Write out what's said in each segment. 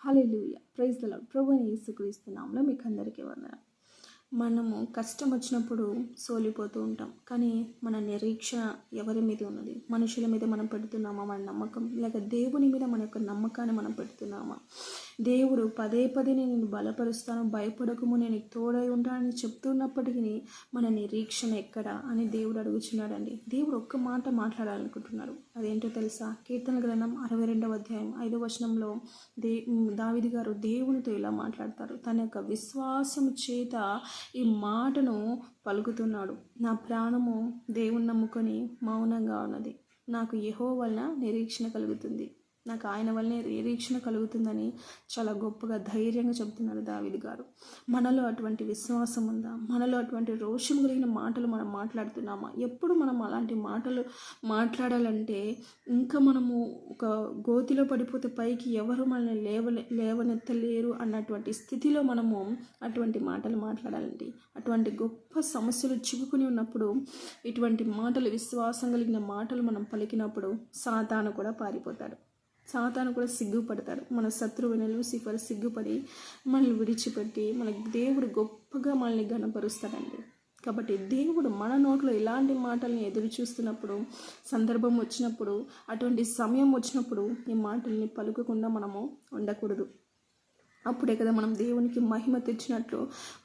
Hallelujah, praise the lord. ప్రభువైన యేసుక్రీస్తు నామములో మీకు అందరికీ వందనాలు. మనము కష్టం వచ్చినప్పుడు సోలిపోతూ ఉంటాం, కానీ మన నిరీక్షణ ఎవరి మీద ఉన్నది? మనుషుల మీద మనం పెడుతున్నామా మన నమ్మకం, లేక దేవుని మీద మన యొక్క నమ్మకాన్ని మనం పెడుతున్నామా? దేవుడు పదే పదే నేను బలపరుస్తాను, భయపడకము, నేను తోడై ఉంటానని చెప్తున్నప్పటికీ మన నిరీక్షణ ఎక్కడ అని దేవుడు అడుగుచున్నాడండి. దేవుడు ఒక్క మాట మాట్లాడాలనుకుంటున్నాడు. అదేంటో తెలుసా? కీర్తన గ్రంథం 62వ అధ్యాయం 5వ వచనంలో దావీదు గారు దేవునితో ఇలా మాట్లాడతారు. తన యొక్క విశ్వాసం చేత ఈ మాటను పలుకుతున్నాడు. నా ప్రాణము దేవుని నమ్ముకొని మౌనంగా ఉన్నది. నాకు యెహోవా వలన నిరీక్షణ కలుగుతుంది, నాకు ఆయన వల్లనే నిరీక్షణ కలుగుతుందని చాలా గొప్పగా ధైర్యంగా చెబుతున్నారు దావీదు గారు. మనలో అటువంటి విశ్వాసం ఉందా? మనలో అటువంటి రోషం కలిగిన మాటలు మనం మాట్లాడుతున్నామా? ఎప్పుడు మనం అలాంటి మాటలు మాట్లాడాలంటే ఇంకా మనము ఒక గోతిలో పడిపోతే పైకి ఎవరు మనల్ని లేవనెత్తలేరు అన్నటువంటి స్థితిలో మనము అటువంటి మాటలు మాట్లాడాలండి. అటువంటి గొప్ప సమస్యలు చిక్కుకుని ఉన్నప్పుడు ఇటువంటి మాటలు, విశ్వాసం కలిగిన మాటలు మనం పలికినప్పుడు సాతాను కూడా పారిపోతాడు, సాతాను కూడా సిగ్గుపడతాడు. మన శత్రువుని లూసిఫర్ సిగ్గుపడి మనల్ని విడిచిపెట్టి మనకి దేవుడు గొప్పగా మనల్ని ఘనపరుస్తాడండి. కాబట్టి దేవుడు మన నోట్లో ఇలాంటి మాటల్ని ఎదురు చూస్తున్నప్పుడు, సందర్భం వచ్చినప్పుడు, అటువంటి సమయం వచ్చినప్పుడు ఈ మాటల్ని పలుకకుండా మనము ఉండకూడదు. అప్పుడే కదా మనం దేవునికి మహిమ తెచ్చినట్లు,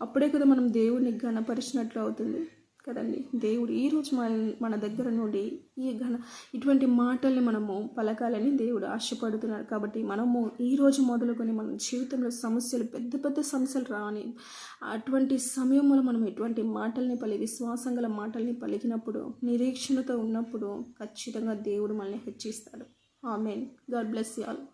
అప్పుడే కదా మనం దేవుడిని ఘనపరిచినట్లు అవుతుంది కదండి. దేవుడు ఈరోజు మన దగ్గర నుండి ఇటువంటి మాటల్ని మనము పలకాలని దేవుడు ఆశపడుతున్నాడు. కాబట్టి మనము ఈరోజు మొదలుకొని మన జీవితంలో సమస్యలు, పెద్ద పెద్ద సమస్యలు రాని అటువంటి సమయంలో మనం ఎటువంటి మాటల్ని విశ్వాసం గల మాటల్ని పలికినప్పుడు, నిరీక్షణతో ఉన్నప్పుడు ఖచ్చితంగా దేవుడు మనల్ని హెచ్చిస్తాడు. ఆమేన్. God bless you all.